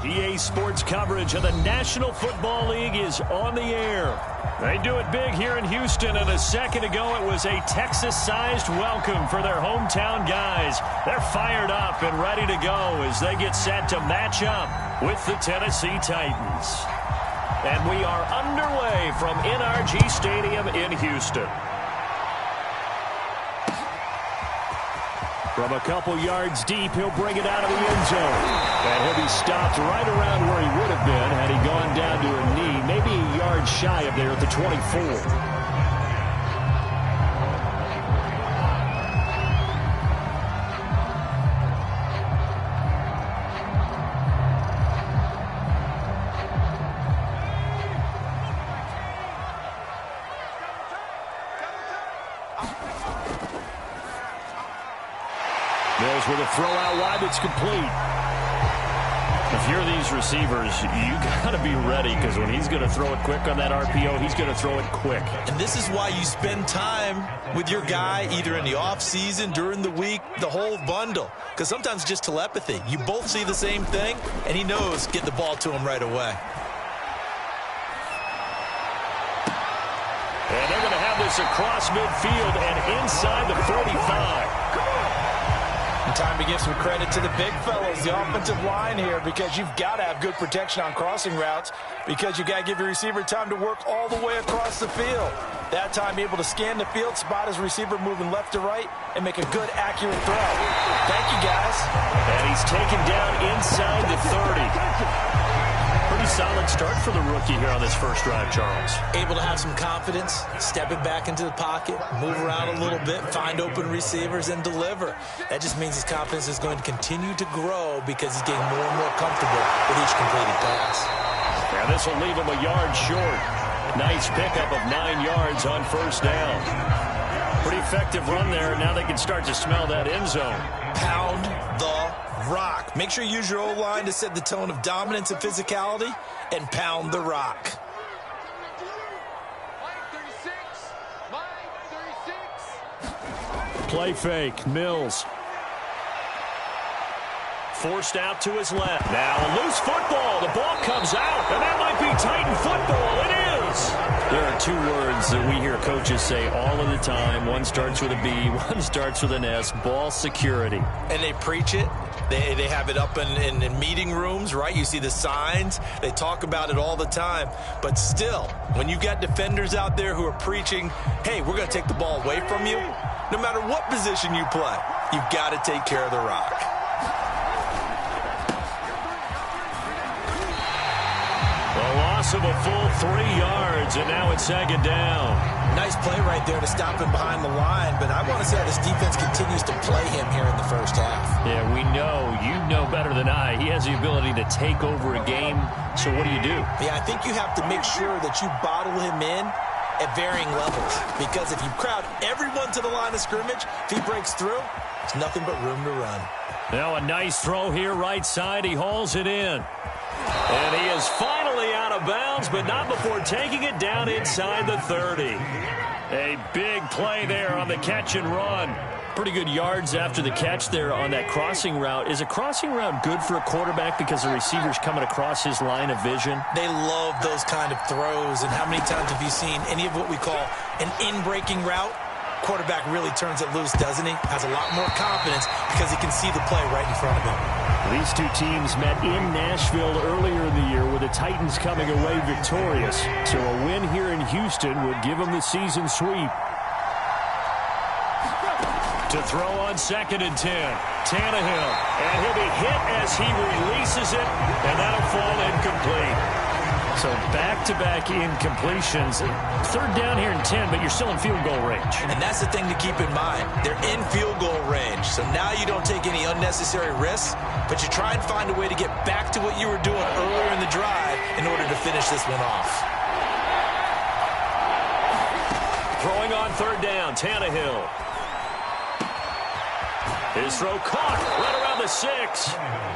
EA Sports coverage of the National Football League is on the air. They do it big here in Houston, and a second ago it was a Texas-sized welcome for their hometown guys. They're fired up and ready to go as they get set to match up with the Tennessee Titans. And we are underway from NRG Stadium in Houston. From a couple yards deep, he'll bring it out of the end zone. And he'll be stopped right around where he would have been had he gone down to a knee, maybe a yard shy of there at the 24. Mills with a throw out wide that's complete. If you're these receivers, you got to be ready because when he's going to throw it quick on that RPO, he's going to throw it quick. And this is why you spend time with your guy either in the offseason, during the week, the whole bundle. Because sometimes it's just telepathy. You both see the same thing, and he knows get the ball to him right away. And they're going to have this across midfield and inside the 45. Time to give some credit to the big fellas, the offensive line here, because you've got to have good protection on crossing routes because you've got to give your receiver time to work all the way across the field. That time able to scan the field, spot his receiver moving left to right, and make a good, accurate throw. Thank you, guys. And he's taken down inside the 30. Pretty solid start for the rookie here on this first drive, Charles. Able to have some confidence, stepping back into the pocket, move around a little bit, find open receivers, and deliver. That just means his confidence is going to continue to grow because he's getting more and more comfortable with each completed pass. Now this will leave him a yard short. Nice pickup of 9 yards on first down. Pretty effective run there. Now they can start to smell that end zone. Pound the rock. Make sure you use your O-line to set the tone of dominance and physicality, and pound the rock. Play fake. Mills. Forced out to his left. Now a loose football. The ball comes out, and that might be Titan football. It is. There are two words that we hear coaches say all of the time. One starts with a B, one starts with an S. Ball security. And they preach it. They have it up in meeting rooms, right? You see the signs. They talk about it all the time. But still, when you've got defenders out there who are preaching, hey, we're going to take the ball away from you, no matter what position you play, you've got to take care of the rock. A loss of a full 3 yards, and now it's second down. Nice play right there to stop him behind the line, but I want to see how this defense continues to play him here in the first half. Yeah, we know. You know better than I. He has the ability to take over a game, so what do you do? Yeah, I think you have to make sure that you bottle him in at varying levels, because if you crowd everyone to the line of scrimmage, if he breaks through, it's nothing but room to run. Now a nice throw here right side. He hauls it in. And he is finally out of bounds, but not before taking it down inside the 30. A big play there on the catch and run. Pretty good yards after the catch there on that crossing route. Is a crossing route good for a quarterback because the receiver's coming across his line of vision? They love those kind of throws. And how many times have you seen any of what we call an in-breaking route? Quarterback really turns it loose, doesn't he? Has a lot more confidence because he can see the play right in front of him. These two teams met in Nashville earlier in the year with the Titans coming away victorious. So a win here in Houston would give them the season sweep. To throw on 2nd and 10. Tannehill. And he'll be hit as he releases it. And that'll fall incomplete. So back-to-back incompletions. 3rd down here in 10, but you're still in field goal range. And that's the thing to keep in mind. They're in field goal range. So now you don't take any unnecessary risks, but you try and find a way to get back to what you were doing earlier in the drive in order to finish this one off. Throwing on 3rd down, Tannehill. His throw caught right around the 6.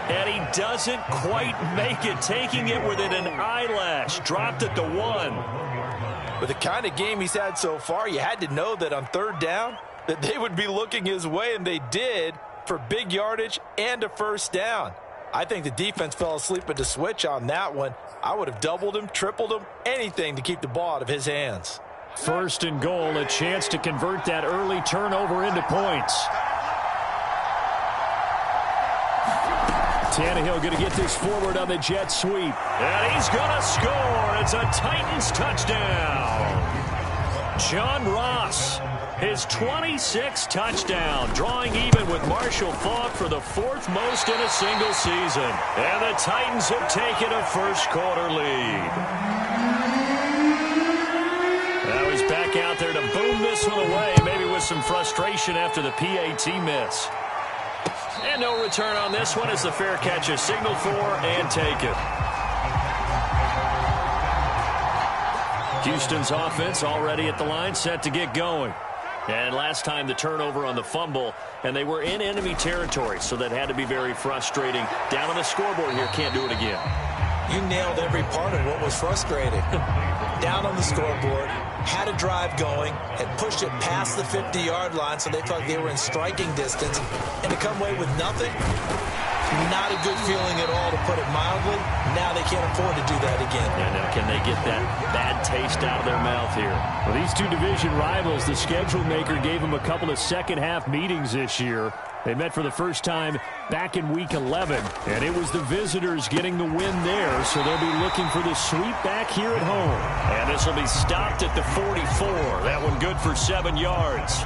And he doesn't quite make it, taking it within an eyelash. Dropped at the 1. With the kind of game he's had so far, you had to know that on 3rd down that they would be looking his way, and they did, for big yardage and a first down. I think the defense fell asleep at the switch on that one. I would have doubled him, tripled him, anything to keep the ball out of his hands. 1st and goal, a chance to convert that early turnover into points. Tannehill going to get this forward on the jet sweep. And he's going to score. It's a Titans touchdown. John Ross, his 26th touchdown, drawing even with Marshall Faulk for the 4th most in a single season. And the Titans have taken a first-quarter lead. Now he's back out there to boom this one away, maybe with some frustration after the PAT miss. And no return on this one as the fair catch is signaled for and taken. Houston's offense already at the line, set to get going. And last time the turnover on the fumble, and they were in enemy territory, so that had to be very frustrating. Down on the scoreboard here, can't do it again. You nailed every part of what was frustrating. Down on the scoreboard, had a drive going, had pushed it past the 50-yard line, so they thought they were in striking distance, and to come away with nothing, not a good feeling at all, to put it mildly. Now they can't afford to do that again. Yeah, now can they get that bad taste out of their mouth here? Well, these two division rivals, the schedule maker gave them a couple of second-half meetings this year. They met for the first time back in Week 11, and it was the visitors getting the win there, so they'll be looking for the sweep back here at home. And this will be stopped at the 44. That one good for 7 yards.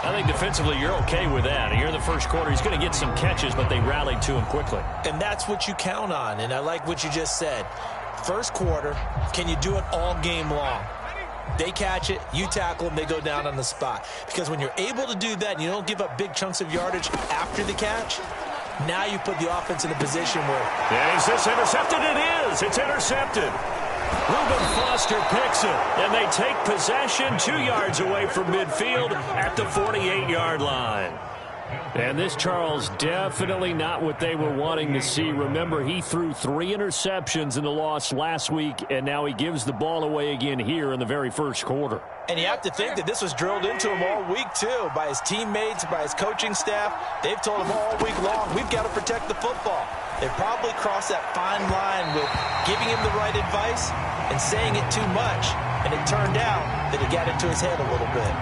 I think defensively you're okay with that. Here in the first quarter, he's going to get some catches, but they rallied to him quickly. And that's what you count on, and I like what you just said. First quarter, can you do it all game long? They catch it, you tackle them, they go down on the spot. Because when you're able to do that and you don't give up big chunks of yardage after the catch, now you put the offense in a position where... And is this intercepted? It is. It's intercepted. Reuben Foster picks it, and they take possession 2 yards away from midfield at the 48-yard line. And this, Charles, definitely not what they were wanting to see. Remember, he threw 3 interceptions in the loss last week, and now he gives the ball away again here in the very first quarter. And you have to think that this was drilled into him all week, too, by his teammates, by his coaching staff. They've told him all week long, we've got to protect the football. They probably crossed that fine line with giving him the right advice and saying it too much. And it turned out that it got into his head a little bit.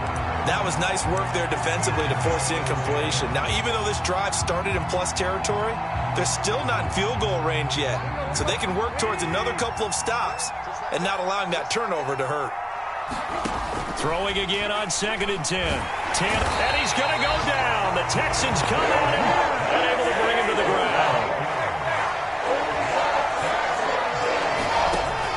That was nice work there defensively to force the incompletion. Now, even though this drive started in plus territory, they're still not in field goal range yet. So they can work towards another couple of stops and not allowing that turnover to hurt. Throwing again on 2nd and 10. And he's going to go down. The Texans come at him and able to bring him to the ground.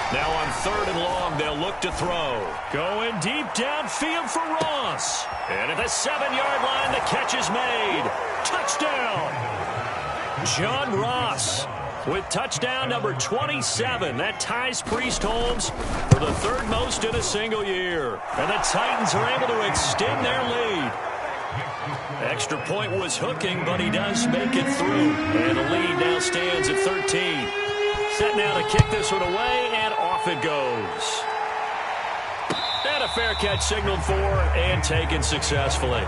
Now on 3rd and long, they'll look to throw. Going deep downfield for Ross. And at the 7-yard line, the catch is made. Touchdown. John Ross with touchdown number 27. That ties Priest Holmes for the 3rd most in a single year. And the Titans are able to extend their lead. Extra point was hooking, but he does make it through. And the lead now stands at 13. Set now to kick this one away, and off it goes. And a fair catch signaled for and taken successfully.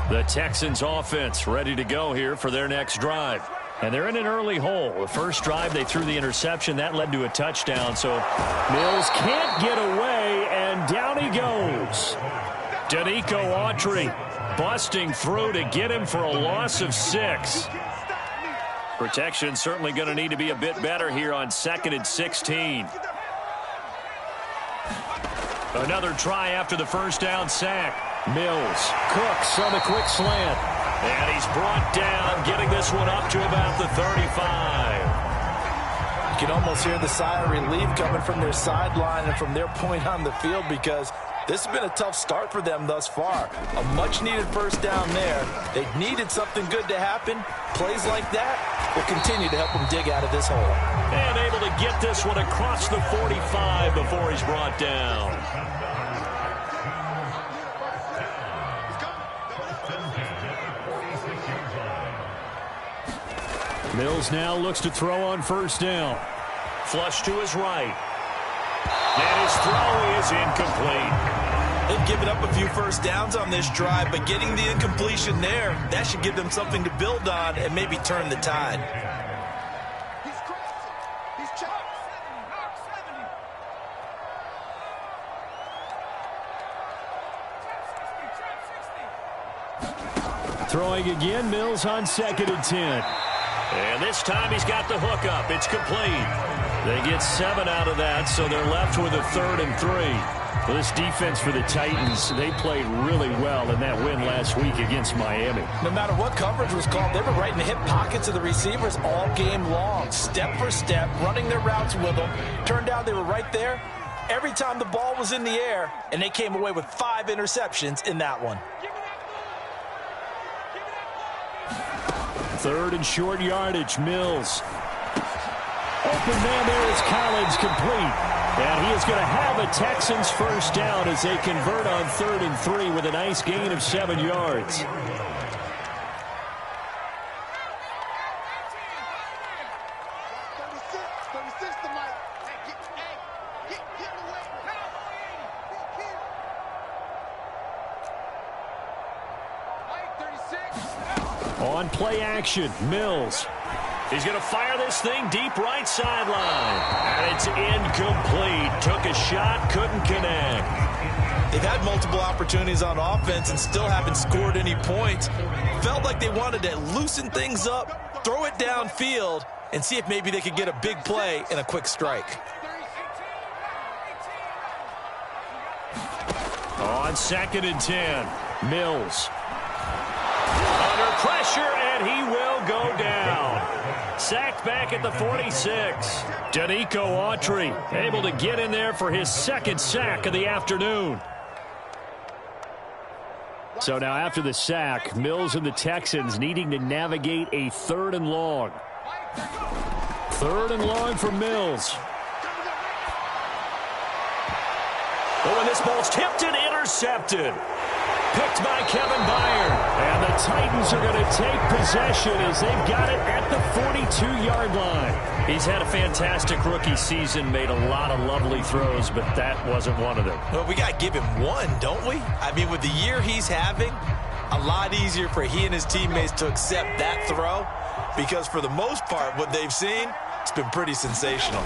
The Texans offense ready to go here for their next drive. And they're in an early hole. The first drive, they threw the interception. That led to a touchdown. So Mills can't get away, and down he goes. Danico Autry busting through to get him for a loss of 6. Protection certainly going to need to be a bit better here on 2nd and 16. Another try after the first down sack. Mills, Cooks on the quick slant. And he's brought down, getting this one up to about the 35. You can almost hear the sigh of relief coming from their sideline and from their point on the field, because this has been a tough start for them thus far. A much-needed first down there. They needed something good to happen. Plays like that will continue to help them dig out of this hole. And able to get this one across the 45 before he's brought down. Mills now looks to throw on first down. Flush to his right. And his throw is incomplete. They've given up a few first downs on this drive, but getting the incompletion there, that should give them something to build on and maybe turn the tide. Throwing again, Mills on 2nd and 10. And this time he's got the hook up. It's complete. They get 7 out of that, so they're left with a 3rd and 3. Well, this defense for the Titans, they played really well in that win last week against Miami. No matter what coverage was called, they were right in the hip pockets of the receivers all game long, step for step, running their routes with them. Turned out they were right there every time the ball was in the air, and they came away with 5 interceptions in that one. 3rd and short yardage, Mills. Open man there is Collins, complete. And he is going to have a Texans first down as they convert on 3rd and 3 with a nice gain of 7 yards. On play action, Mills. He's going to fire this thing deep right sideline. And it's incomplete. Took a shot, couldn't connect. They've had multiple opportunities on offense and still haven't scored any points. Felt like they wanted to loosen things up, throw it downfield, and see if maybe they could get a big play and a quick strike. On 2nd and 10, Mills. Under pressure, and he will go down. Sacked back at the 46. Danico Autry able to get in there for his 2nd sack of the afternoon. So now after the sack, Mills and the Texans needing to navigate a 3rd and long. 3rd and long for Mills. But when this ball's tipped and intercepted. Picked by Kevin Byard. And the Titans are going to take possession as they've got it at the 42-yard line. He's had a fantastic rookie season, made a lot of lovely throws, but that wasn't one of them. Well, we got to give him one, don't we? I mean, with the year he's having, a lot easier for he and his teammates to accept that throw because for the most part, what they've seen, it's been pretty sensational.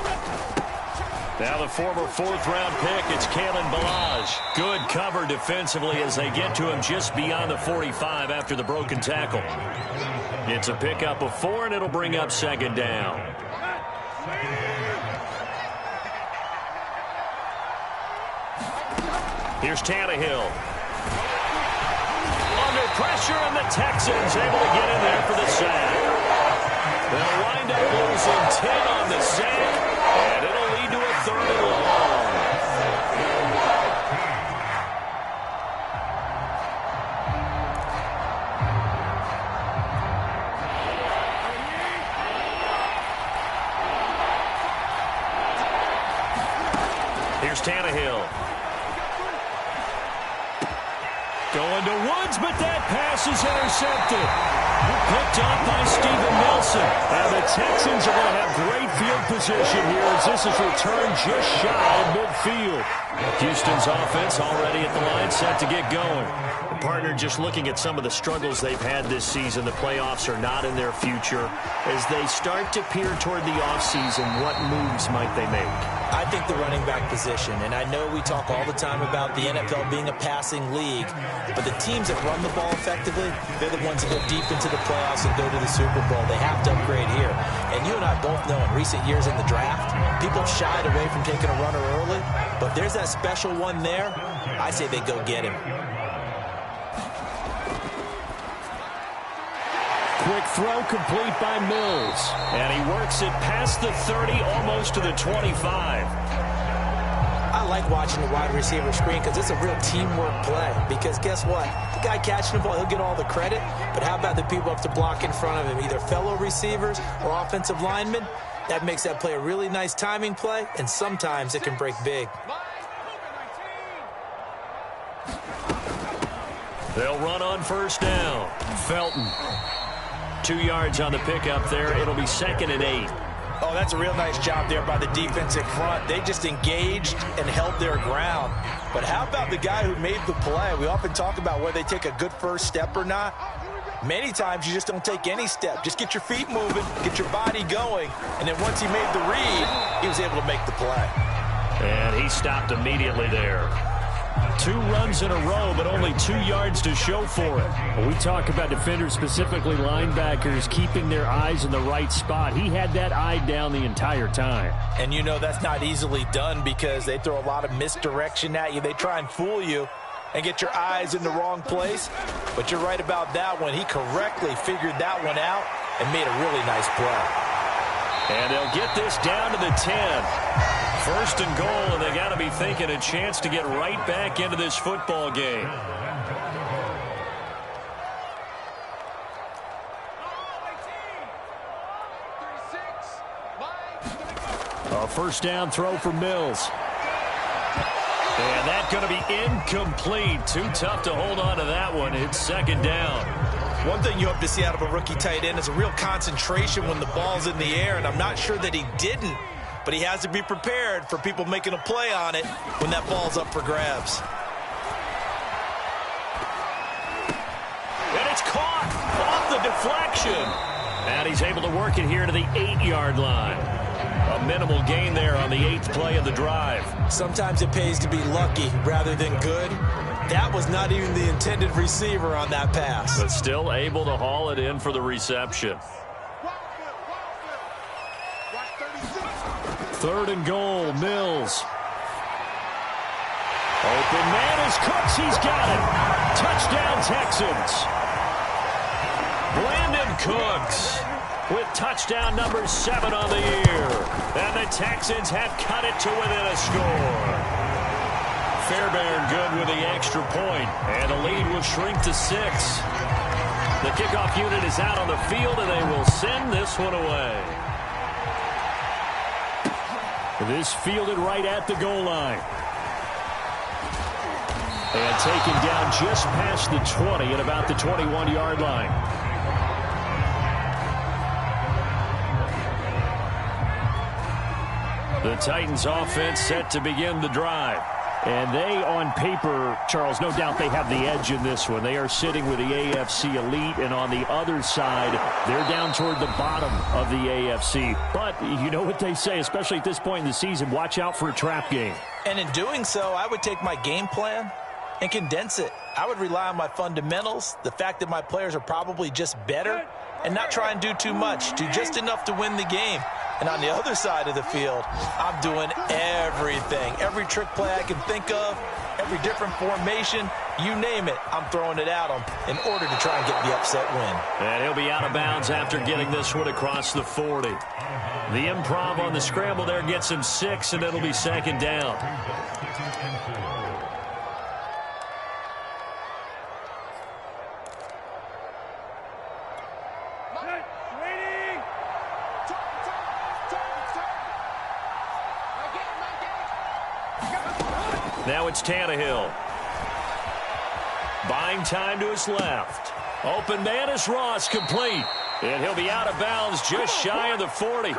Now the former 4th-round pick, it's Kalen Ballage. Good cover defensively as they get to him just beyond the 45 after the broken tackle. It's a pickup of 4, and it'll bring up 2nd down. Here's Tannehill. Under pressure, and the Texans able to get in there for the sack. They'll wind up losing 10 on the sack, and it'll lead to a 3rd and long. Here's Tannehill. Going to Woods, but that pass is intercepted. Picked up by Steven Nelson. And the Texans are going to have great field position here as this is returned just shy of midfield. Houston's offense already at the line, set to get going. The partner just looking at some of the struggles they've had this season. The playoffs are not in their future. As they start to peer toward the offseason, what moves might they make? I think the running back position, and I know we talk all the time about the NFL being a passing league, but the teams that run the ball effectively, they're the ones that go deep into the playoffs and go to the Super Bowl. They have to upgrade here. And you and I both know in recent years in the draft, people have shied away from taking a runner early, but there's that special one there. I say they go get him. Quick throw complete by Mills. And he works it past the 30, almost to the 25. I like watching the wide receiver screen because it's a real teamwork play. Because guess what? The guy catching the ball, he'll get all the credit. But how about the people up to block in front of him, either fellow receivers or offensive linemen? That makes that play a really nice timing play, and sometimes it can break big. They'll run on first down. Felton. 2 yards on the pickup there. It'll be 2nd and 8. Oh, that's a real nice job there by the defensive front. They just engaged and held their ground. But how about the guy who made the play? We often talk about whether they take a good first step or not. Many times you just don't take any step. Just get your feet moving, get your body going, and then once he made the read, he was able to make the play. And he stopped immediately there. 2 runs in a row, but only 2 yards to show for it. When we talk about defenders, specifically linebackers, keeping their eyes in the right spot, he had that eye down the entire time. And you know that's not easily done because they throw a lot of misdirection at you. They try and fool you and get your eyes in the wrong place. But you're right about that one. He correctly figured that one out and made a really nice play. And they'll get this down to the 10. 1st and goal, and they got to be thinking a chance to get right back into this football game. A 1st down throw for Mills. And that's going to be incomplete. Too tough to hold on to that one. It's 2nd down. One thing you hope to see out of a rookie tight end is a real concentration when the ball's in the air, and I'm not sure that he didn't, but he has to be prepared for people making a play on it when that ball's up for grabs. And it's caught off the deflection. And he's able to work it here to the 8-yard line. A minimal gain there on the 8th play of the drive. Sometimes it pays to be lucky rather than good. That was not even the intended receiver on that pass. But still able to haul it in for the reception. 3rd and goal, Mills. Open man is Cooks. He's got it. Touchdown, Texans. Brandon Cooks with touchdown number 7 on the year. And the Texans have cut it to within a score. Fairbairn good with the extra point. And the lead will shrink to 6. The kickoff unit is out on the field, and they will send this one away. This fielded right at the goal line. And taken down just past the 20 at about the 21-yard line. The Titans offense set to begin the drive. And they, on paper, Charles, no doubt they have the edge in this one. They are sitting with the AFC elite, and on the other side, they're down toward the bottom of the AFC. But you know what they say, especially at this point in the season, watch out for a trap game. And in doing so, I would take my game plan and condense it. I would rely on my fundamentals, the fact that my players are probably just better, and not try and do too much, do just enough to win the game. And on the other side of the field, I'm doing everything. Every trick play I can think of, every different formation, you name it, I'm throwing it at them in order to try and get the upset win. And he'll be out of bounds after getting this one across the 40. The improv on the scramble there gets him 6, and it'll be 2nd down. Now it's Tannehill. Buying time to his left. Open man is Ross, complete. And he'll be out of bounds just shy of the 40.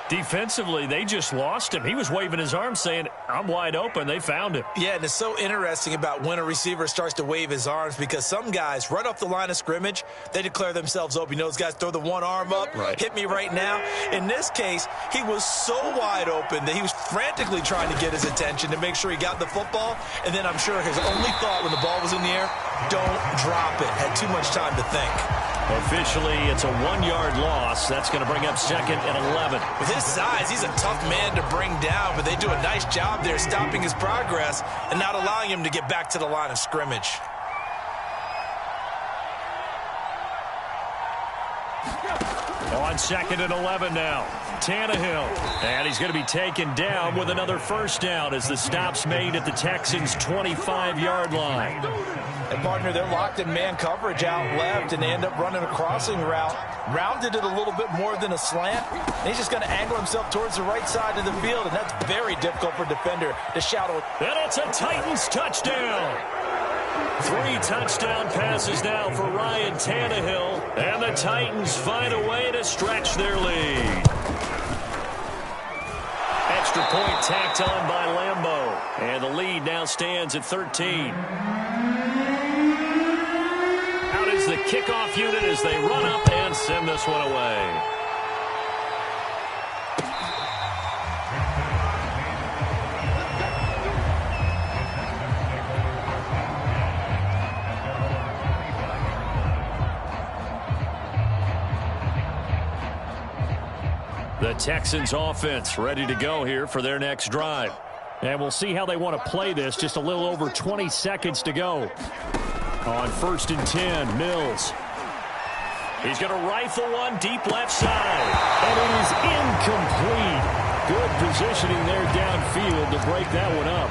Defensively, they just lost him. He was waving his arms saying, I'm wide open. They found him. Yeah, and it's so interesting about when a receiver starts to wave his arms because some guys, right off the line of scrimmage, they declare themselves open. You know, those guys throw the one arm up, hit me right now. In this case, he was so wide open that he was frantically trying to get his attention to make sure he got the football. And then I'm sure his only thought when the ball was in the air, don't drop it. Had too much time to think. Officially, it's a 1-yard loss. That's going to bring up 2nd and 11. With his size, he's a tough man to bring down, but they do a nice job there stopping his progress and not allowing him to get back to the line of scrimmage. On 2nd and 11 now. Tannehill. And he's going to be taken down with another 1st down as the stop's made at the Texans' 25-yard line. And, partner, they're locked in man coverage out left, and they end up running a crossing route. Rounded it a little bit more than a slant. And he's just going to angle himself towards the right side of the field, and that's very difficult for a defender to shout. And it's a Titans touchdown. 3 touchdown passes now for Ryan Tannehill, and the Titans find a way to stretch their lead. Extra point tacked on by Lambeau, and the lead now stands at 13. Out is the kickoff unit as they run up and send this one away. The Texans offense ready to go here for their next drive. And we'll see how they want to play this. Just a little over 20 seconds to go. On 1st and 10, Mills. He's going to rifle one deep left side. And it is incomplete. Good positioning there downfield to break that one up.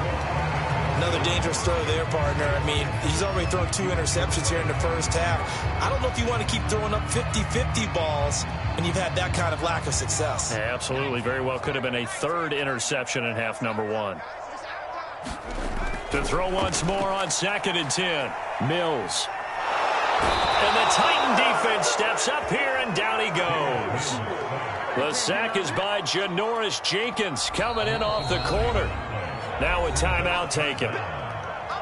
Another dangerous throw there, partner. I mean, he's already thrown 2 interceptions here in the first half. I don't know if you want to keep throwing up 50-50 balls when you've had that kind of lack of success. Yeah, absolutely. Very well could have been a 3rd interception in half number 1. To throw once more on 2nd and 10. Mills. And the Titan defense steps up here, and down he goes. The sack is by Janoris Jenkins coming in off the corner. Now a timeout taken.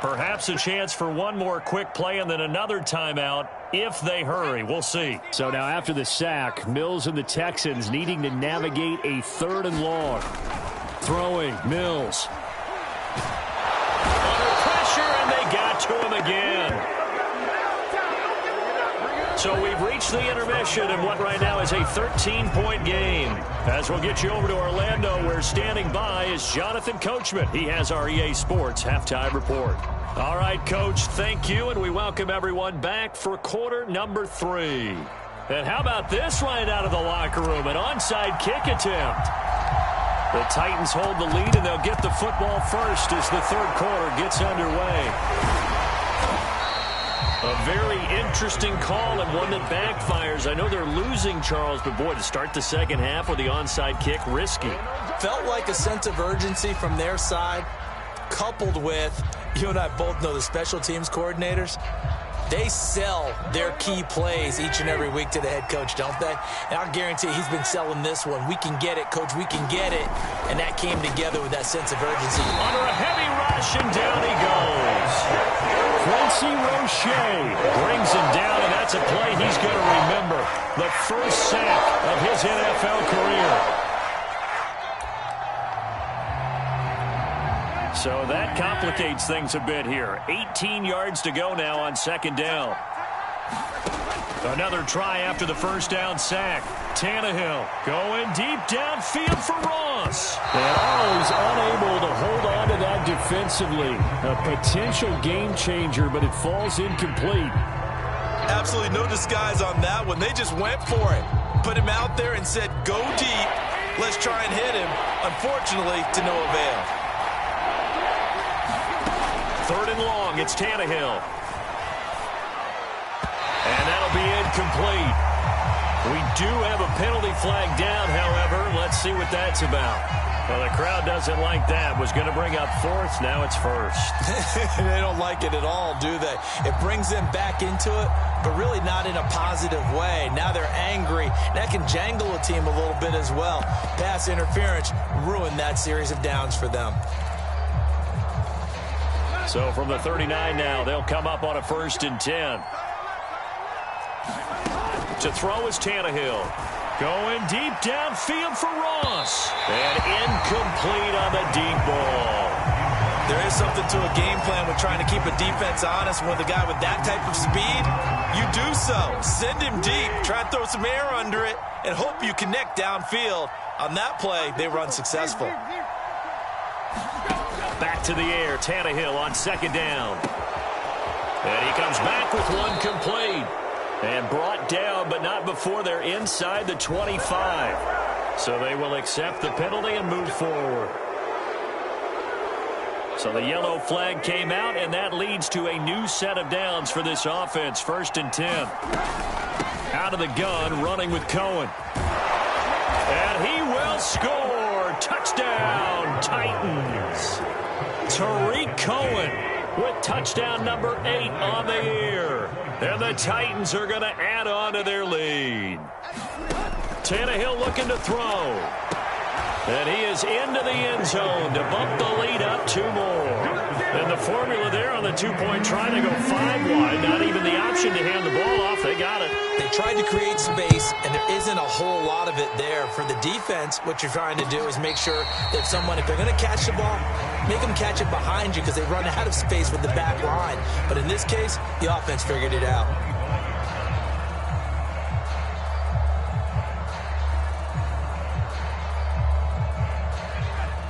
Perhaps a chance for one more quick play and then another timeout if they hurry. We'll see. So now after the sack, Mills and the Texans needing to navigate a 3rd and long. Throwing, Mills. Under pressure, and they got to him again. So we've reached the intermission in what right now is a 13-point game. As we'll get you over to Orlando, where standing by is Jonathan Coachman. He has our EA Sports halftime report. All right, Coach, thank you, and we welcome everyone back for quarter number 3. And how about this right out of the locker room, an onside kick attempt. The Titans hold the lead, and they'll get the football first as the 3rd quarter gets underway. A very interesting call and one that backfires. I know they're losing, Charles, but boy, to start the second half with the onside kick, risky. Felt like a sense of urgency from their side, coupled with, you and I both know the special teams coordinators, they sell their key plays each and every week to the head coach, don't they? And I'll guarantee he's been selling this one. We can get it, coach, we can get it. And that came together with that sense of urgency. Under a heavy rush, and down he goes. Quincy Roche brings him down, and that's a play he's going to remember. The first sack of his NFL career. So that complicates things a bit here. 18 yards to go now on 2nd down. Another try after the first down sack. Tannehill going deep downfield for Ross. And always unable to hold on to that defensively. A potential game changer, but it falls incomplete. Absolutely no disguise on that one. They just went for it. Put him out there and said, go deep. Let's try and hit him. Unfortunately, to no avail. 3rd and long, it's Tannehill. And that'll be incomplete. We do have a penalty flag down, however. Let's see what that's about. Well, the crowd doesn't like that. Was going to bring up 4th. Now it's 1st. They don't like it at all, do they? It brings them back into it, but really not in a positive way. Now they're angry. That can jangle a team a little bit as well. Pass interference ruined that series of downs for them. So from the 39 now, they'll come up on a 1st and 10. To throw is Tannehill. Going deep downfield for Ross. And incomplete on the deep ball. There is something to a game plan with trying to keep a defense honest. With a guy with that type of speed, you do so. Send him deep. Try and throw some air under it and hope you connect downfield. On that play, they run successful. Back to the air. Tannehill on 2nd down. And he comes back with one complete. And brought down, but not before they're inside the 25. So they will accept the penalty and move forward. So the yellow flag came out, and that leads to a new set of downs for this offense. 1st and 10. Out of the gun, running with Cohen. And he will score. Touchdown, Titans. Tariq Cohen with touchdown number 8 on the year. And the Titans are going to add on to their lead. Tannehill looking to throw. And he is into the end zone to bump the lead up 2 more. And the formula there on the 2-point try to go 5 wide. Not even the option to hand the ball off. They got it. They tried to create space, and there isn't a whole lot of it there. For the defense, what you're trying to do is make sure that someone, if they're going to catch the ball, make them catch it behind you because they run out of space with the back line. But in this case, the offense figured it out.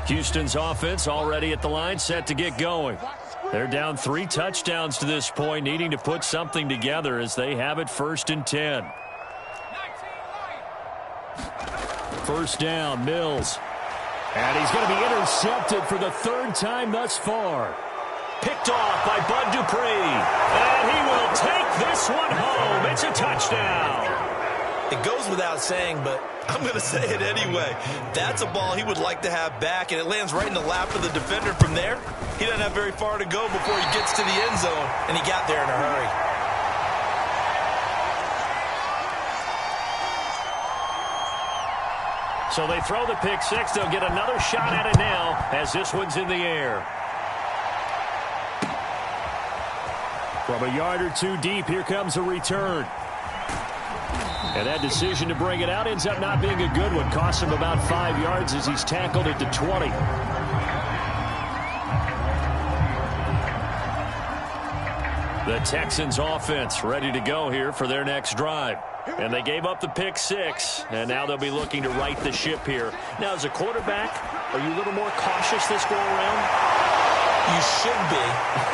Houston's offense already at the line, set to get going. They're down 3 touchdowns to this point, needing to put something together as they have it 1st and 10. First down, Mills. And he's going to be intercepted for the 3rd time thus far. Picked off by Bud Dupree. And he will take this one home. It's a touchdown. It goes without saying, but I'm going to say it anyway. That's a ball he would like to have back, and it lands right in the lap of the defender from there. He doesn't have very far to go before he gets to the end zone, and he got there in a hurry. So they throw the pick 6. They'll get another shot at it now as this one's in the air. From a yard or 2 deep, here comes a return. And that decision to bring it out ends up not being a good one. Costs him about 5 yards as he's tackled at the 20. The Texans offense ready to go here for their next drive. And they gave up the pick 6, and now they'll be looking to right the ship here. Now, as a quarterback, are you a little more cautious this go around? You should be,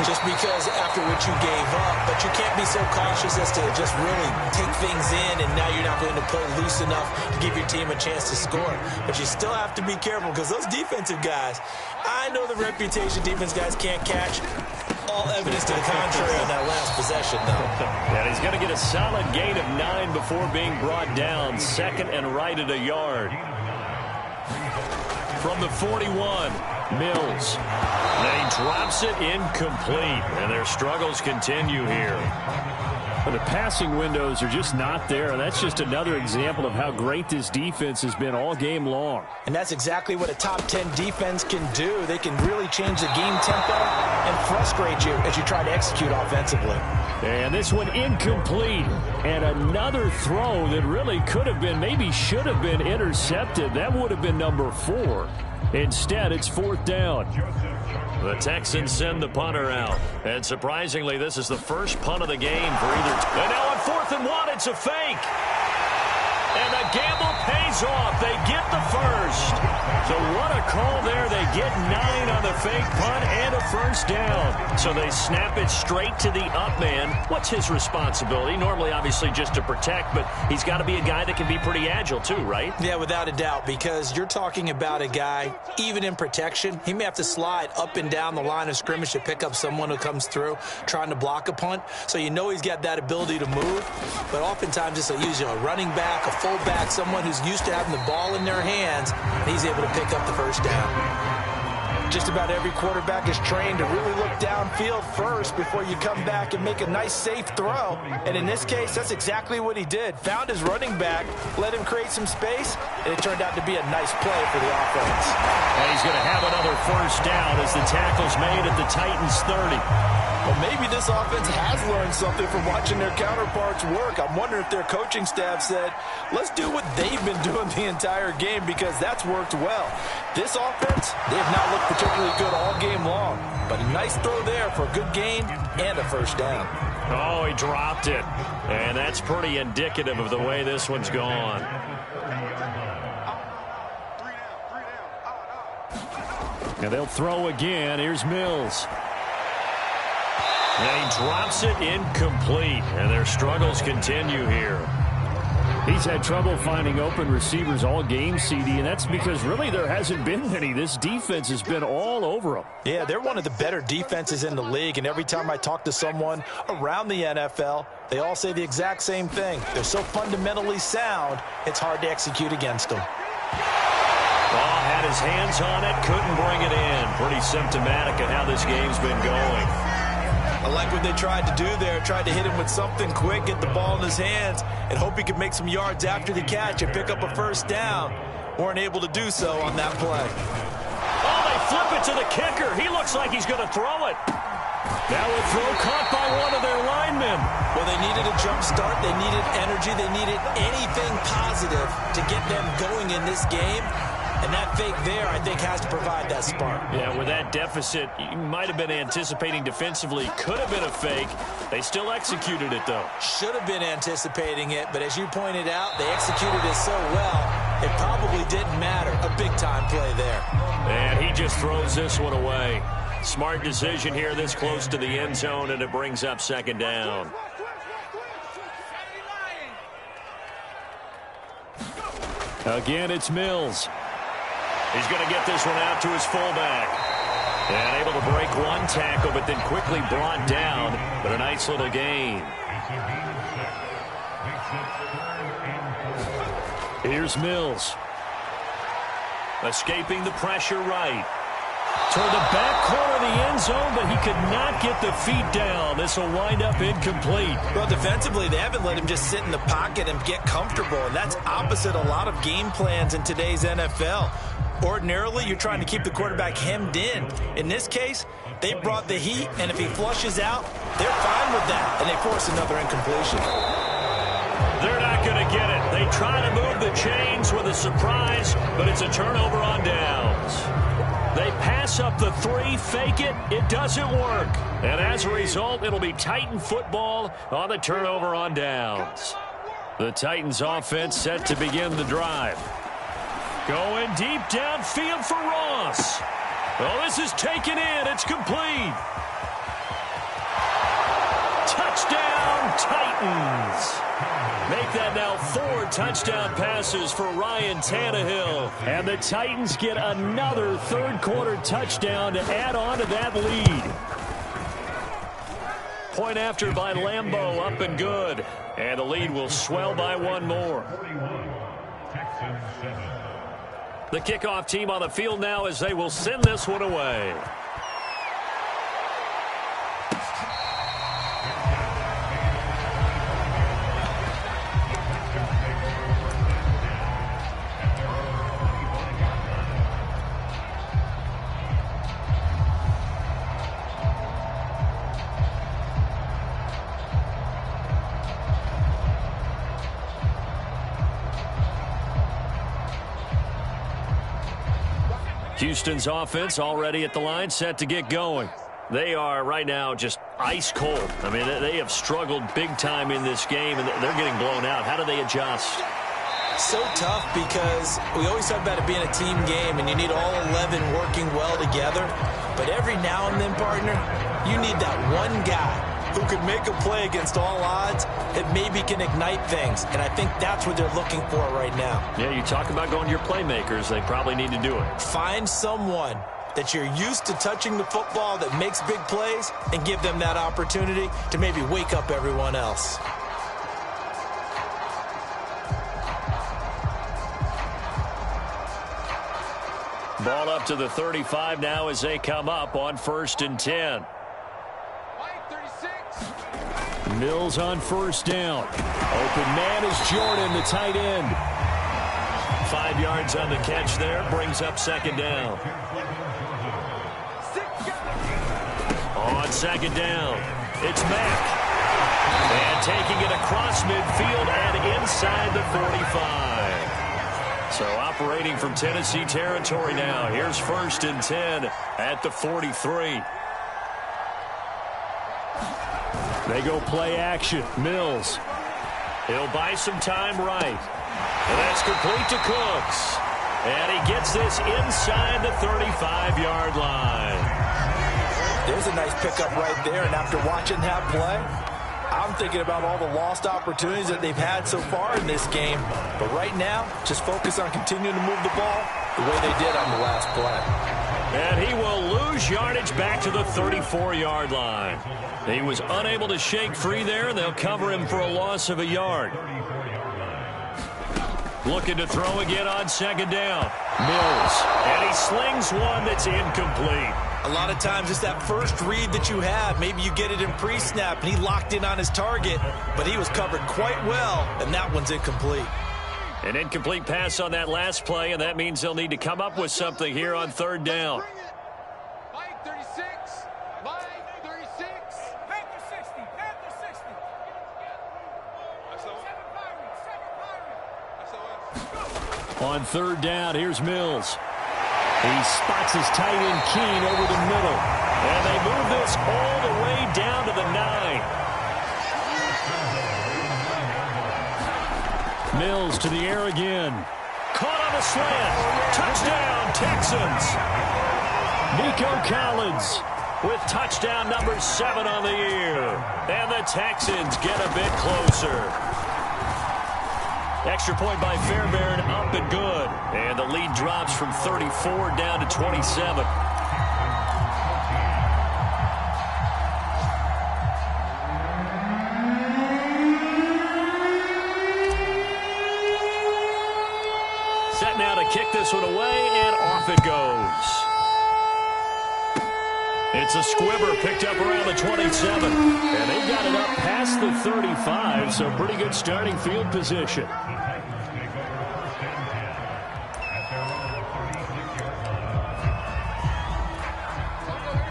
just because after what you gave up. But you can't be so cautious as to just really take things in, and now you're not going to play loose enough to give your team a chance to score. But you still have to be careful because those defensive guys, I know the reputation defense guys can't catch. All evidence to the contrary on that last possession, though. And he's going to get a solid gain of 9 before being brought down. 2nd and right at a yard. From the 41, Mills. And he drops it incomplete. And their struggles continue here. The passing windows are just not there. That's just another example of how great this defense has been all game long. And that's exactly what a top 10 defense can do. They can really change the game tempo and frustrate you as you try to execute offensively. And this one incomplete. And another throw that really could have been, maybe should have been intercepted. That would have been number 4. Instead, it's 4th down. The Texans send the punter out. And surprisingly, this is the first punt of the game for either. And now on 4th and 1, it's a fake. And the gamble pays off. They get the first. So what a call there. They get 9 on the fake punt and a first down. So they snap it straight to the up man. What's his responsibility? Normally, obviously, just to protect, but he's got to be a guy that can be pretty agile too, right? Yeah, without a doubt, because you're talking about a guy, even in protection, he may have to slide up and down the line of scrimmage to pick up someone who comes through trying to block a punt. So you know he's got that ability to move, but oftentimes it's usually a running back, a fullback, someone who's used to having the ball in their hands, and he's able to pick up the first down. Just about every quarterback is trained to really look downfield first before you come back and make a nice, safe throw. And in this case, that's exactly what he did. Found his running back, let him create some space, and it turned out to be a nice play for the offense. And he's going to have another first down as the tackle's made at the Titans' 30. Well, maybe this offense has learned something from watching their counterparts work. I'm wondering if their coaching staff said, let's do what they've been doing the entire game because that's worked well. This offense, they have not looked particularly good all game long. But a nice throw there for a good gain and a first down. Oh, he dropped it. And that's pretty indicative of the way this one's gone. And they'll throw again. Here's Mills. And he drops it incomplete. And their struggles continue here. He's had trouble finding open receivers all game, CD, and that's because really there hasn't been any. This defense has been all over them. Yeah, they're one of the better defenses in the league, and every time I talk to someone around the NFL, they all say the exact same thing. They're so fundamentally sound, it's hard to execute against them. Ball had his hands on it, couldn't bring it in. Pretty symptomatic of how this game's been going. I like what they tried to do there. Tried to hit him with something quick, get the ball in his hands, and hope he could make some yards after the catch and pick up a first down. Weren't able to do so on that play. Oh, they flip it to the kicker. He looks like he's going to throw it. Now a throw caught by one of their linemen. Well, they needed a jump start. They needed energy. They needed anything positive to get them going in this game. And that fake there, I think, has to provide that spark. Yeah, with that deficit, you might have been anticipating defensively. Could have been a fake. They still executed it, though. Should have been anticipating it, but as you pointed out, they executed it so well, it probably didn't matter. A big-time play there. And he just throws this one away. Smart decision here this close to the end zone, and it brings up second down. Again, it's Mills. He's going to get this one out to his fullback. And able to break one tackle, but then quickly brought down. But a nice little gain. Here's Mills. Escaping the pressure right. Toward the back corner of the end zone, but he could not get the feet down. This will wind up incomplete. Well, defensively, they haven't let him just sit in the pocket and get comfortable, and that's opposite a lot of game plans in today's NFL. Ordinarily, you're trying to keep the quarterback hemmed in. In this case, they brought the heat, and if he flushes out, they're fine with that, and they force another incompletion. They're not going to get it. They try to move the chains with a surprise, but it's a turnover on downs. They pass up the 3, fake it, it doesn't work. And as a result, it'll be Titan football on the turnover on downs. The Titans offense set to begin the drive. Going deep downfield for Ross. Oh, this is taken in. It's complete. Touchdown, Titans. Make that now 4 touchdown passes for Ryan Tannehill. And the Titans get another third-quarter touchdown to add on to that lead. Point after by Lambeau, up and good. And the lead will swell by 1 more. The kickoff team on the field now as they will send this one away. Houston's offense already at the line, set to get going. They are right now just ice cold. I mean, they have struggled big time in this game, and they're getting blown out. How do they adjust? So tough because we always talk about it being a team game, and you need all 11 working well together. But every now and then, partner, you need that one guy who could make a play against all odds that maybe can ignite things. And I think that's what they're looking for right now. Yeah, you talk about going to your playmakers. They probably need to do it. Find someone that you're used to touching the football that makes big plays and give them that opportunity to maybe wake up everyone else. Ball up to the 35 now as they come up on 1st and 10. Mills on 1st down. Open man is Jordan, the tight end. 5 yards on the catch there, brings up 2nd down. On 2nd down, it's Mack. And taking it across midfield and inside the 45. So operating from Tennessee territory now. Here's 1st and 10 at the 43. They go play action. Mills. He'll buy some time right. And that's complete to Cooks. And he gets this inside the 35-yard line. There's a nice pickup right there. And after watching that play, I'm thinking about all the lost opportunities that they've had so far in this game. But right now, just focus on continuing to move the ball the way they did on the last play. And he will lose yardage back to the 34-yard line. He was unable to shake free there, and they'll cover him for a loss of a yard. Looking to throw again on 2nd down. Mills. And he slings one that's incomplete. A lot of times it's that first read that you have. Maybe you get it in pre-snap, and he locked in on his target, but he was covered quite well, and that one's incomplete. An incomplete pass on that last play, and that means they'll need to come up with something here on third down. On third down, here's Mills. He spots his tight end Keene over the middle. And they move this all the way down to the 9. Mills to the air again. Caught on a slant. Touchdown, Texans. Nico Collins with touchdown number 7 on the year. And the Texans get a bit closer. Extra point by Fairbairn, up and good. And the lead drops from 34 down to 27. Set now to kick this one away, and off it goes. It's a squibber picked up around the 27. And they got it up past the 35, so pretty good starting field position.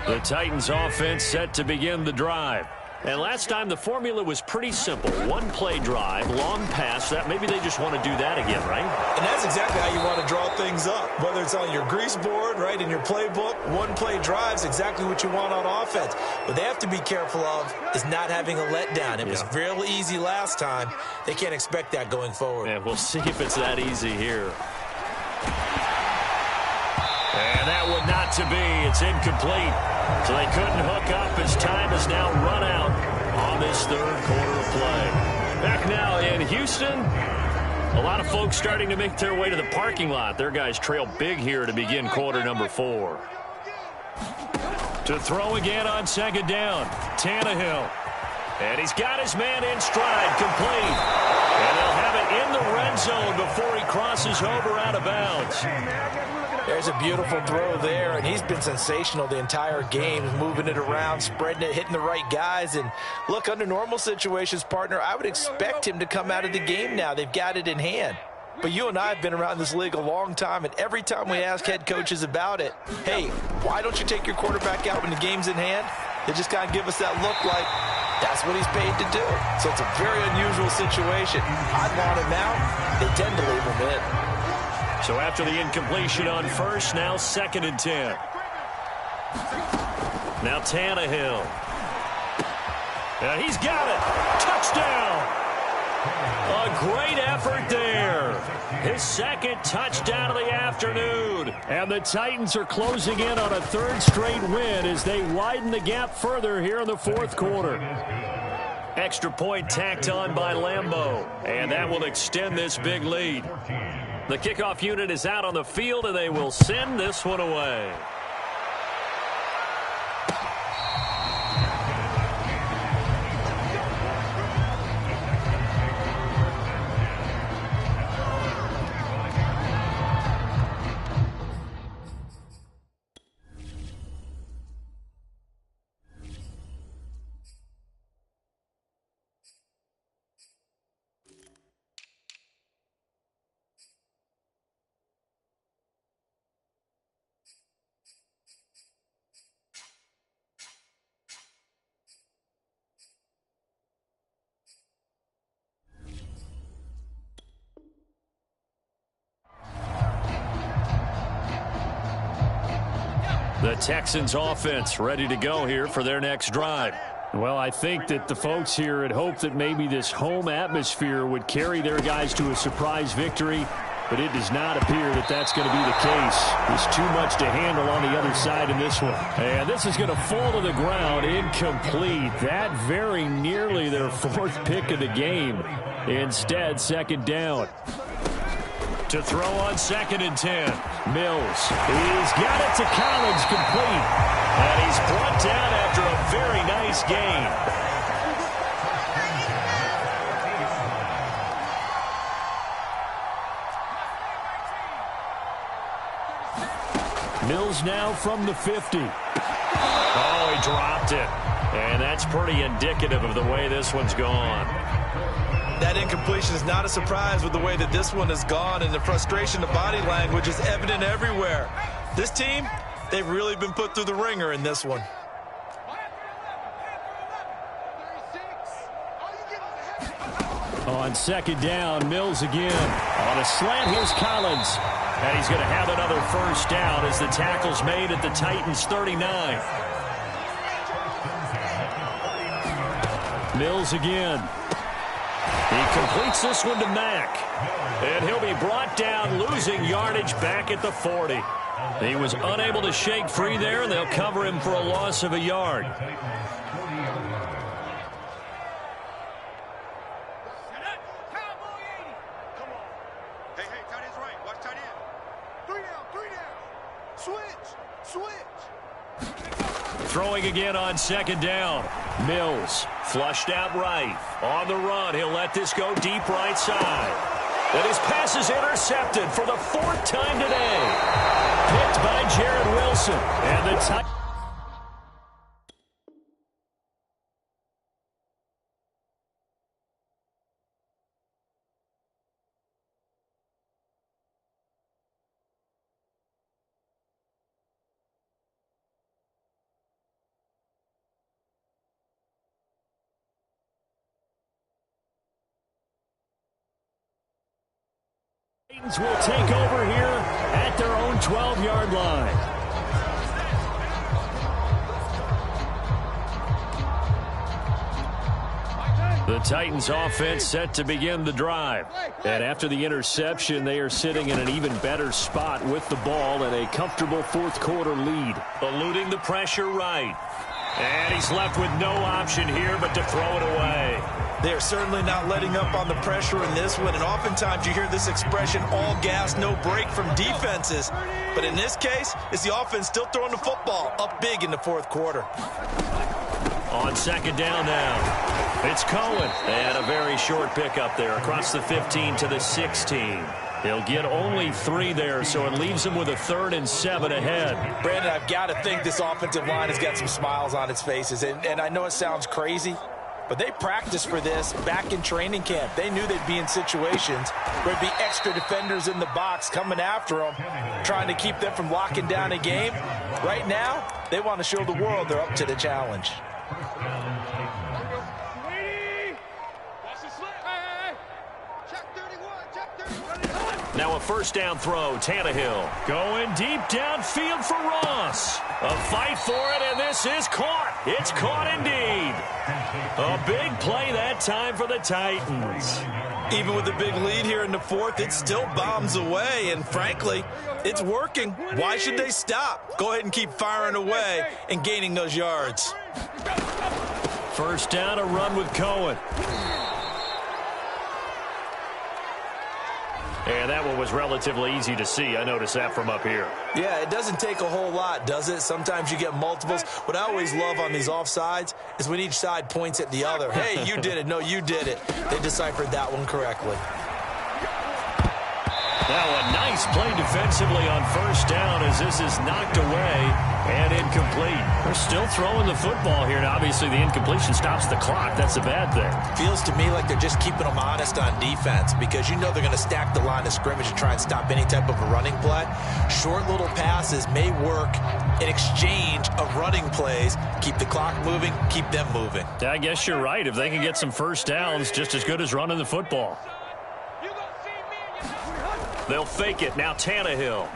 The Titans offense set to begin the drive. And last time the formula was pretty simple. One play drive, long pass. That maybe they just want to do that again, right? And that's exactly how you want to draw things up. Whether it's on your grease board, right, in your playbook, one play drives exactly what you want on offense. What they have to be careful of is not having a letdown. It was real easy last time. They can't expect that going forward. And we'll see if it's that easy here. And that would not to be. It's incomplete. So they couldn't hook up as time has now run out on this third quarter of play. Back now in Houston, a lot of folks starting to make their way to the parking lot. Their guys trail big here to begin quarter number 4. To throw again on second down, Tannehill. And he's got his man in stride, complete. And they'll have it in the red zone before he crosses over out of bounds. There's a beautiful throw there, and he's been sensational the entire game, moving it around, spreading it, hitting the right guys. And look, under normal situations, partner, I would expect him to come out of the game now. They've got it in hand. But you and I have been around this league a long time, and every time we ask head coaches about it, hey, why don't you take your quarterback out when the game's in hand? They just kind of give us that look like that's what he's paid to do. So it's a very unusual situation. I'd want him out. They tend to leave him in. So after the incompletion on first, now 2nd and 10. Now Tannehill. And he's got it. Touchdown. A great effort there. His second touchdown of the afternoon. And the Titans are closing in on a third straight win as they widen the gap further here in the fourth quarter. Extra point tacked on by Lambeau. And that will extend this big lead. The kickoff unit is out on the field, and they will send this one away. The Texans offense ready to go here for their next drive. Well, I think that the folks here had hoped that maybe this home atmosphere would carry their guys to a surprise victory, but it does not appear that that's going to be the case. There's too much to handle on the other side in this one. And this is going to fall to the ground, incomplete. That very nearly their 4th pick of the game. Instead, 2nd down. To throw on 2nd and 10. Mills. He's got it to Collins, complete. And he's brought down after a very nice gain. Mills now from the 50. Oh, he dropped it. And that's pretty indicative of the way this one's gone. That incompletion is not a surprise with the way that this one has gone, and the frustration of body language is evident everywhere. This team, they've really been put through the ringer in this one. On second down, Mills again. On a slant, here's Collins. And he's going to have another first down as the tackle's made at the Titans' 39. Mills again. He completes this one to Mack. And he'll be brought down, losing yardage back at the 40. He was unable to shake free there, and they'll cover him for a loss of a yard. Throwing again on second down. Mills flushed out right. On the run, he'll let this go deep right side. And his pass is intercepted for the 4th time today. Picked by Jared Wilson. And the Titans. Will take over here at their own 12-yard line. The Titans offense set to begin the drive. And after the interception, they are sitting in an even better spot with the ball and a comfortable fourth-quarter lead. Eluding the pressure right. And he's left with no option here but to throw it away. They are certainly not letting up on the pressure in this one, and oftentimes you hear this expression, all gas, no break from defenses. But in this case, it's the offense still throwing the football up big in the fourth quarter. On second down now, it's Cohen. And a very short pickup there across the 15 to the 16. He'll get only 3 there, so it leaves him with a 3rd and 7 ahead. Brandon, I've got to think this offensive line has got some smiles on its faces. And I know it sounds crazy, but they practiced for this back in training camp. They knew they'd be in situations where there'd be extra defenders in the box coming after them, trying to keep them from locking down a game. Right now, they want to show the world they're up to the challenge. Now a first down throw, Tannehill. Going deep downfield for Ross. A fight for it, and this is caught. It's caught indeed. A big play that time for the Titans. Even with a big lead here in the fourth, it still bombs away, and frankly, it's working. Why should they stop? Go ahead and keep firing away and gaining those yards. First down, a run with Cohen. And that one was relatively easy to see. I noticed that from up here. Yeah, it doesn't take a whole lot, does it? Sometimes you get multiples. What I always love on these offsides is when each side points at the other. Hey, you did it. No, you did it. They deciphered that one correctly. Now a nice play defensively on first down as this is knocked away and incomplete. They're still throwing the football here, and obviously the incompletion stops the clock. That's a bad thing. Feels to me like they're just keeping them honest on defense because you know they're going to stack the line of scrimmage and try and stop any type of a running play. Short little passes may work in exchange of running plays. Keep the clock moving, keep them moving. I guess you're right. If they can get some first downs, just as good as running the football. They'll fake it. Now Tannehill.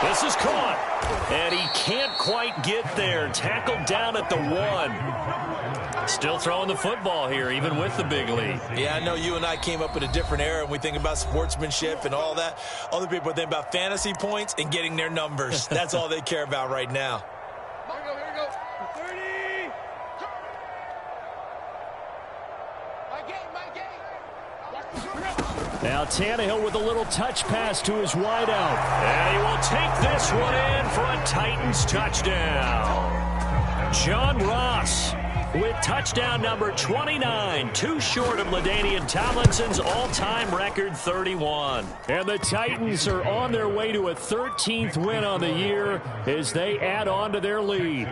This is caught. And he can't quite get there. Tackled down at the 1. Still throwing the football here, even with the big lead. Yeah, I know you and I came up in a different era, and we think about sportsmanship and all that. Other people think about fantasy points and getting their numbers. That's all they care about right now. Now Tannehill with a little touch pass to his wideout. And he will take this one in for a Titans touchdown. John Ross with touchdown number 29, too short of LaDainian Tomlinson's all-time record 31. And the Titans are on their way to a 13th win on the year as they add on to their lead.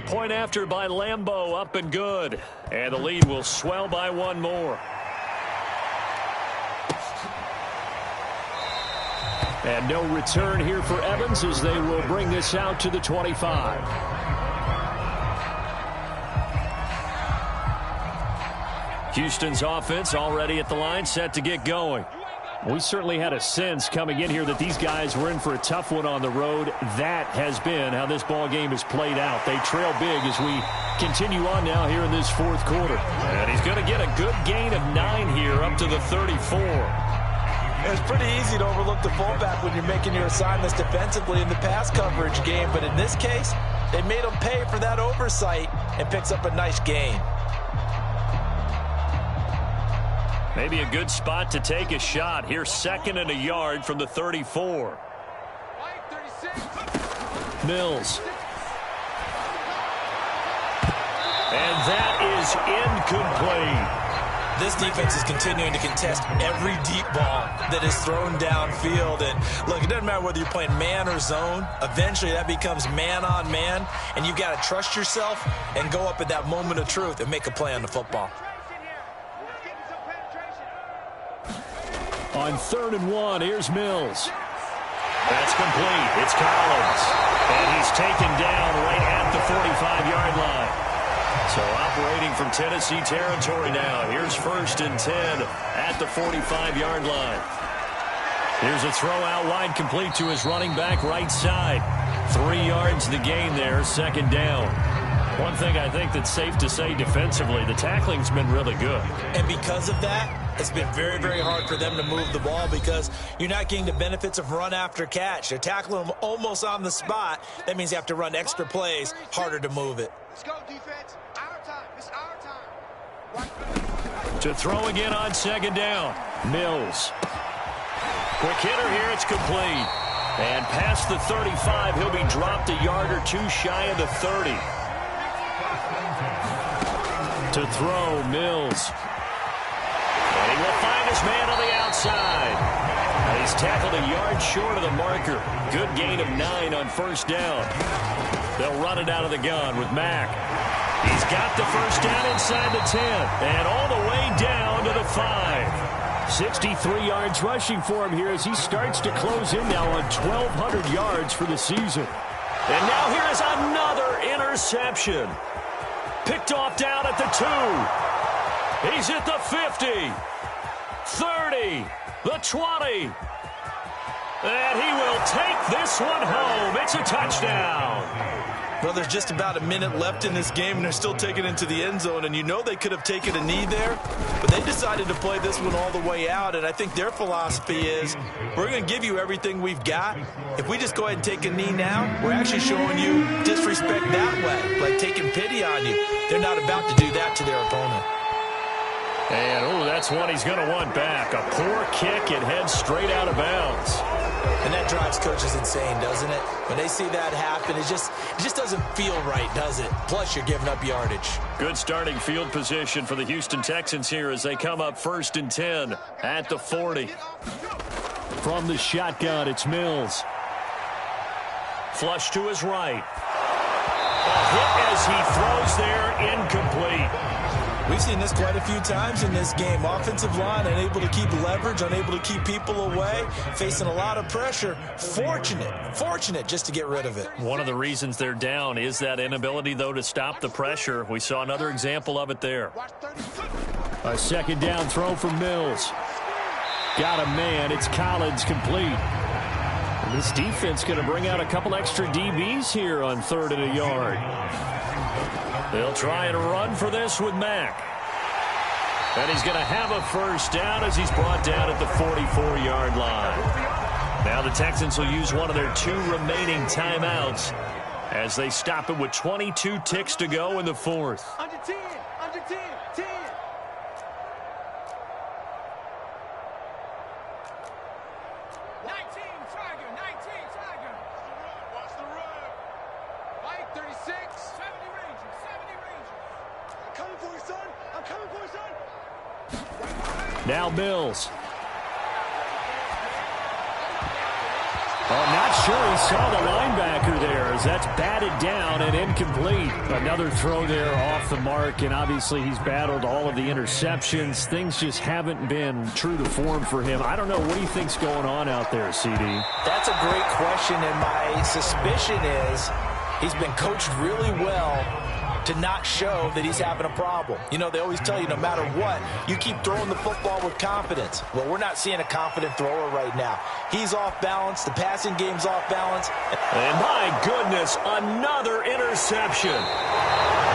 Point after by Lambeau, up and good. And the lead will swell by one more. And no return here for Evans as they will bring this out to the 25. Houston's offense already at the line, set to get going. We certainly had a sense coming in here that these guys were in for a tough one on the road. That has been how this ball game has played out. They trail big as we continue on now here in this fourth quarter. And he's going to get a good gain of 9 here up to the 34. It's pretty easy to overlook the fullback when you're making your assignments defensively in the pass coverage game. But in this case, they made him pay for that oversight and picks up a nice gain. Maybe a good spot to take a shot. Here's 2nd and a yard from the 34. Mills. And that is incomplete. This defense is continuing to contest every deep ball that is thrown downfield. And look, it doesn't matter whether you're playing man or zone. Eventually that becomes man on man. And you've got to trust yourself and go up at that moment of truth and make a play on the football. On 3rd and 1, here's Mills. That's complete. It's Collins. And he's taken down right at the 45-yard line. So operating from Tennessee territory now. Here's 1st and 10 at the 45-yard line. Here's a throw out wide, complete to his running back right side. 3 yards the gain there, 2nd down. One thing I think that's safe to say defensively, the tackling's been really good. And because of that, it's been very, very hard for them to move the ball because you're not getting the benefits of run after catch. They're tackling them almost on the spot. That means you have to run extra plays, harder to move it. Let's go, defense. Our time. It's our time. To throw again on 2nd down. Mills. Quick hitter here. It's complete. And past the 35, he'll be dropped a yard or two shy of the 30. To throw, Mills. And he will find his man on the outside. And he's tackled a yard short of the marker. Good gain of 9 on 1st down. They'll run it out of the gun with Mack. He's got the 1st down inside the 10. And all the way down to the 5. 63 yards rushing for him here as he starts to close in now on 1,200 yards for the season. And now here is another interception. Picked off down at the 2. He's at the 50. 30. The 20. And he will take this one home. It's a touchdown. Well, there's just about a minute left in this game, and they're still taking it into the end zone. And you know they could have taken a knee there, but they decided to play this one all the way out. And I think their philosophy is, we're going to give you everything we've got. If we just go ahead and take a knee now, we're actually showing you disrespect that way, like taking pity on you. They're not about to do that to their opponent. And, oh, that's one he's going to want back. A poor kick and heads straight out of bounds. And that drives coaches insane, doesn't it? When they see that happen, it just doesn't feel right, does it? Plus, you're giving up yardage. Good starting field position for the Houston Texans here as they come up 1st and 10 at the 40. From the shotgun, it's Mills. Flush to his right. A hit as he throws there, incomplete. We've seen this quite a few times in this game. Offensive line unable to keep leverage, unable to keep people away, facing a lot of pressure. Fortunate just to get rid of it. One of the reasons they're down is that inability, though, to stop the pressure. We saw another example of it there. A 2nd down throw from Mills. Got a man. It's Collins, complete. And this defense going to bring out a couple extra DBs here on 3rd and a yard. They'll try and run for this with Mack. And he's going to have a 1st down as he's brought down at the 44-yard line. Now the Texans will use one of their 2 remaining timeouts as they stop it with 22 ticks to go in the 4th. Under 10. Under 10. 10. 19. Tiger. 19. Tiger. Watch the run. Watch the run. Right. 36. 70 Rangers. 70 Rangers. coming for you, son. I'm coming for you, son. Now Mills. Not sure he saw the linebacker there as that's batted down and incomplete. Another throw there off the mark, and obviously he's battled all of the interceptions. Things just haven't been true to form for him. I don't know. What do you think's going on out there, CD? That's a great question, and my suspicion is he's been coached really well to not show that he's having a problem. You know, they always tell you no matter what, you keep throwing the football with confidence. Well, we're not seeing a confident thrower right now. He's off balance. The passing game's off balance. And my goodness, another interception.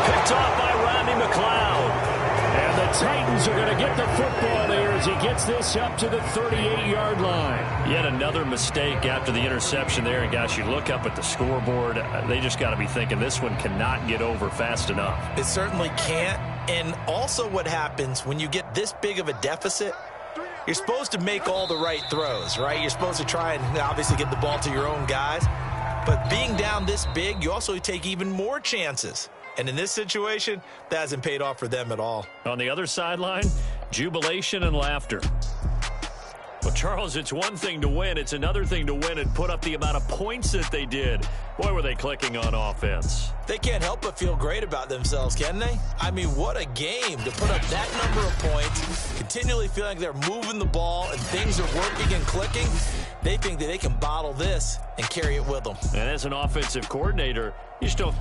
Picked off by Rodney McLeod. And the Titans are going to get the football there as he gets this up to the 38-yard line. Yet another mistake after the interception there. And, gosh, you look up at the scoreboard, they just got to be thinking this one cannot get over fast enough. It certainly can't. And also what happens when you get this big of a deficit, you're supposed to make all the right throws, right? You're supposed to try and obviously get the ball to your own guys. But being down this big, you also take even more chances. And in this situation, that hasn't paid off for them at all. On the other sideline, jubilation and laughter. Well, Charles, it's one thing to win. It's another thing to win and put up the amount of points that they did. Boy, were they clicking on offense. They can't help but feel great about themselves, can they? I mean, what a game to put up that number of points, continually feeling like they're moving the ball and things are working and clicking. They think that they can bottle this and carry it with them. And as an offensive coordinator, you just don't